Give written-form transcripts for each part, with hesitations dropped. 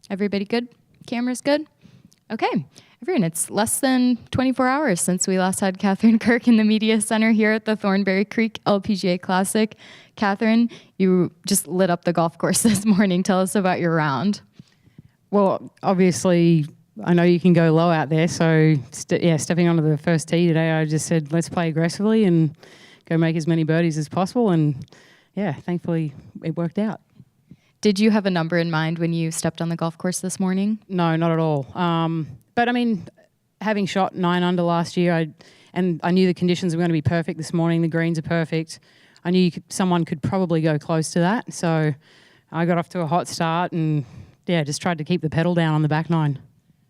Everybody good? Cameras good? Okay. Everyone, it's less than 24 hours since we last had Katherine Kirk in the media center here at the Thornberry Creek LPGA Classic. Katherine, you just lit up the golf course this morning. Tell us about your round. Well, obviously, I know you can go low out there, so stepping onto the first tee today, I just said, let's play aggressively and go make as many birdies as possible, and yeah, thankfully it worked out. Did you have a number in mind when you stepped on the golf course this morning? No, not at all. But I mean, having shot 9 under last year, I knew the conditions were going to be perfect this morning. The greens are perfect. I knew someone could probably go close to that, so I got off to a hot start and just tried to keep the pedal down on the back nine.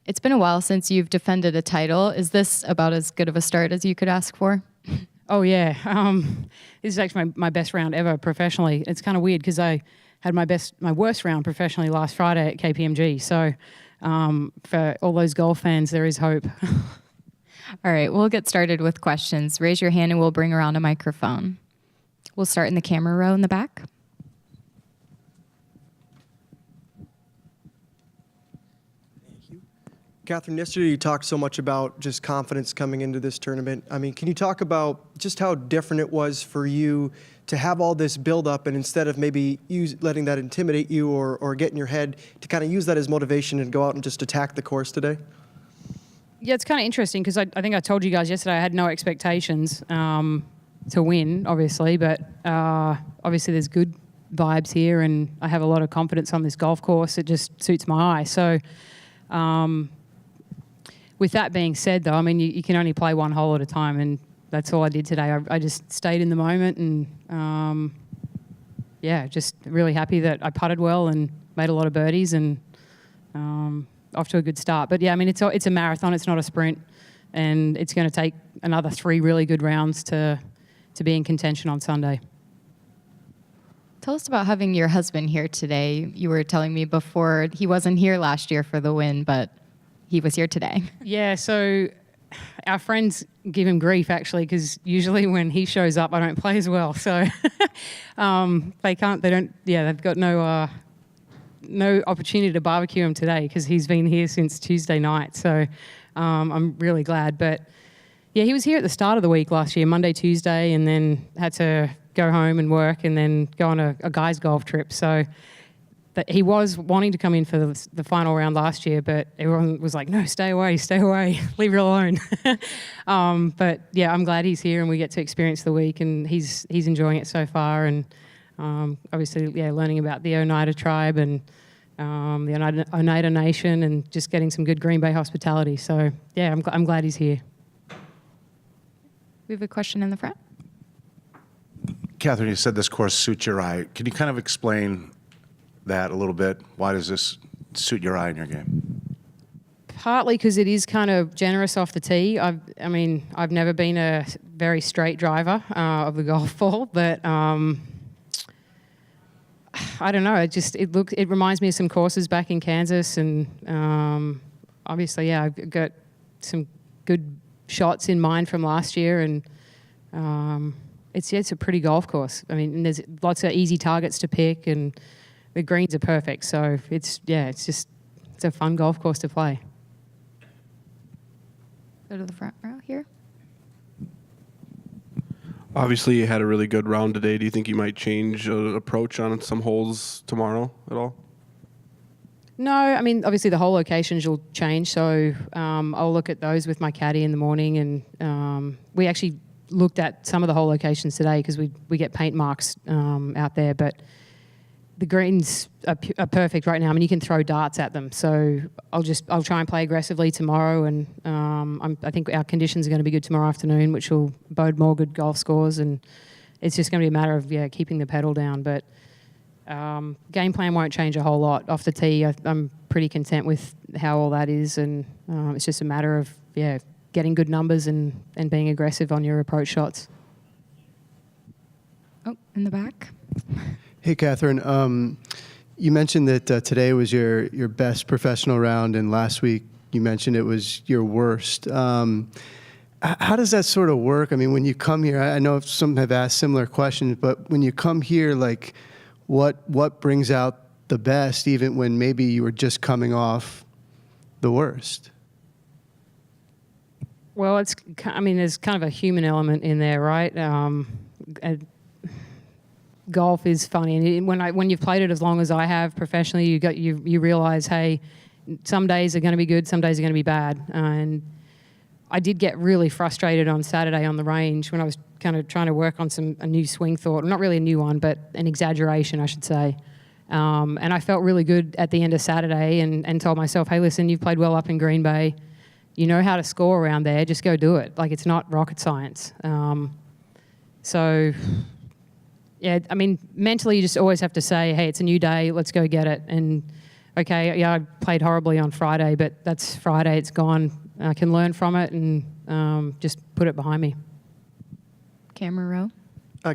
It's been a while since you've defended a title. Is this about as good of a start as you could ask for? Oh yeah, this is actually my best round ever professionally. It's kind of weird because I had my worst round professionally last Friday at KPMG. So for all those golf fans, there is hope. All right, we'll get started with questions. Raise your hand and we'll bring around a microphone. We'll start in the camera row in the back. Katherine, yesterday you talked so much about just confidence coming into this tournament. I mean, can you talk about just how different it was for you to have all this build-up and instead of maybe letting that intimidate you or get in your head, to kind of use that as motivation and go out and just attack the course today? Yeah, it's kind of interesting because I think I told you guys yesterday I had no expectations to win, obviously, but obviously there's good vibes here and I have a lot of confidence on this golf course. It just suits my eye. So with that being said, though, I mean, you can only play one hole at a time, and that's all I did today. I just stayed in the moment and, just really happy that I putted well and made a lot of birdies and off to a good start. But, yeah, I mean, it's a marathon. It's not a sprint, and it's going to take another 3 really good rounds to be in contention on Sunday. Tell us about having your husband here today. You were telling me before he wasn't here last year for the win, but he was here today. Yeah, so our friends give him grief, actually, because usually when he shows up, I don't play as well. So they've got no opportunity to barbecue him today because he's been here since Tuesday night. So I'm really glad. But, yeah, he was here at the start of the week last year, Monday, Tuesday, and then had to go home and work and then go on a guys' golf trip. So he was wanting to come in for the final round last year, but everyone was like, no, stay away, leave it alone. But, yeah, I'm glad he's here and we get to experience the week, and he's enjoying it so far. And obviously, learning about the Oneida tribe and the Oneida Nation and just getting some good Green Bay hospitality. So, yeah, I'm glad he's here. We have a question in the front. Katherine, you said this course suits your eye. Can you kind of explain that a little bit? Why does this suit your eye in your game? Partly because it is kind of generous off the tee. I've never been a very straight driver of the golf ball, but I don't know. It reminds me of some courses back in Kansas, and obviously, I've got some good shots in mind from last year, and it's a pretty golf course. I mean, there's lots of easy targets to pick, and the greens are perfect. So it's a fun golf course to play. Go to the front row here. Obviously, you had a really good round today. Do you think you might change approach on some holes tomorrow at all? No, I mean, obviously the hole locations will change. So I'll look at those with my caddy in the morning. And we actually looked at some of the hole locations today because we get paint marks out there. But the greens are perfect right now. I mean, you can throw darts at them. So I'll try and play aggressively tomorrow, and I think our conditions are going to be good tomorrow afternoon, which will bode more good golf scores. And it's just going to be a matter of keeping the pedal down. But game plan won't change a whole lot off the tee. I'm pretty content with how all that is, and it's just a matter of getting good numbers and being aggressive on your approach shots. Oh, in the back. Hey, Katherine. You mentioned that today was your best professional round, and last week you mentioned it was your worst. How does that sort of work? I mean, when you come here, I know some have asked similar questions, but when you come here, like, what brings out the best, even when maybe you were just coming off the worst? Well, there's kind of a human element in there, right? Golf is funny, and when you've played it as long as I have professionally, you realize, hey, some days are going to be good, some days are going to be bad, and I did get really frustrated on Saturday on the range when I was kind of trying to work on a new swing thought, not really a new one, but an exaggeration, I should say. And I felt really good at the end of Saturday and told myself, hey, listen, you've played well up in Green Bay. You know how to score around there. Just go do it. Like, it's not rocket science. So, yeah, I mean, mentally you just always have to say, hey, it's a new day. Let's go get it. And, okay, yeah, I played horribly on Friday, but that's Friday. It's gone. I can learn from it and just put it behind me. Camera row.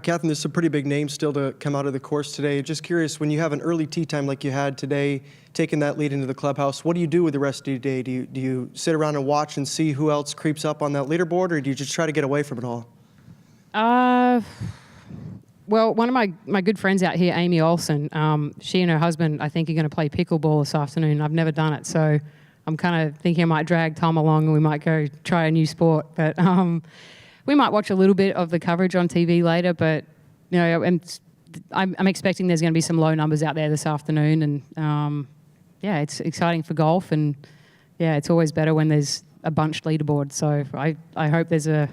Katherine, there's some pretty big names still to come out of the course today. Just curious, when you have an early tee time like you had today, taking that lead into the clubhouse, what do you do with the rest of your day? Do you sit around and watch and see who else creeps up on that leaderboard, or do you just try to get away from it all? Well, one of my good friends out here, Amy Olsen, she and her husband, I think, are going to play pickleball this afternoon. I've never done it, so I'm kind of thinking I might drag Tom along and we might go try a new sport. But we might watch a little bit of the coverage on TV later, but you know, I'm expecting there's going to be some low numbers out there this afternoon, and yeah, it's exciting for golf, and yeah, it's always better when there's a bunched leaderboard. So I hope there's a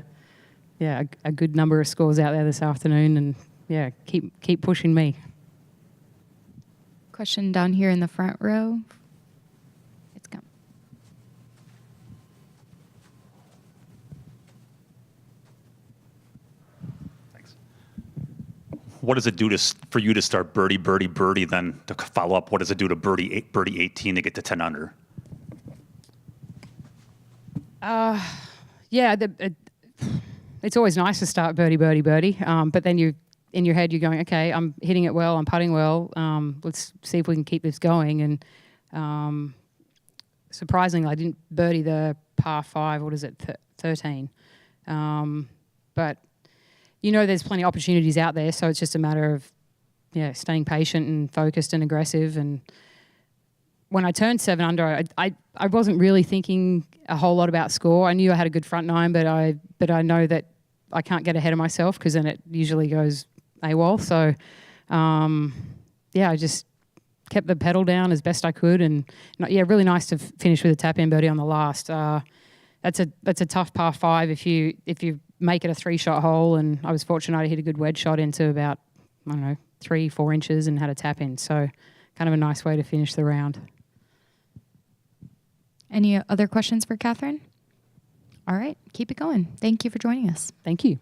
good number of scores out there this afternoon, and yeah, keep pushing me. Question down here in the front row. It's come. What does it do for you to start birdie, birdie, birdie, then to follow up? What does it do to birdie 18 to get to 10 under? Yeah, it's always nice to start birdie, birdie, birdie, but then in your head you're going, okay, I'm hitting it well, I'm putting well. Let's see if we can keep this going. And surprisingly, I didn't birdie the par 5. What is it, 13? But you know, there's plenty of opportunities out there, so it's just a matter of staying patient and focused and aggressive. And when I turned 7 under, I wasn't really thinking a whole lot about score. I knew I had a good front nine, but I know that I can't get ahead of myself because then it usually goes AWOL. So I just kept the pedal down as best I could, and really nice to finish with a tap-in birdie on the last. That's a tough par 5 if you make it a 3-shot hole, and I was fortunate I hit a good wedge shot into about 3-4 inches and had a tap in. So kind of a nice way to finish the round. Any other questions for Katherine? All right, keep it going. Thank you for joining us. Thank you.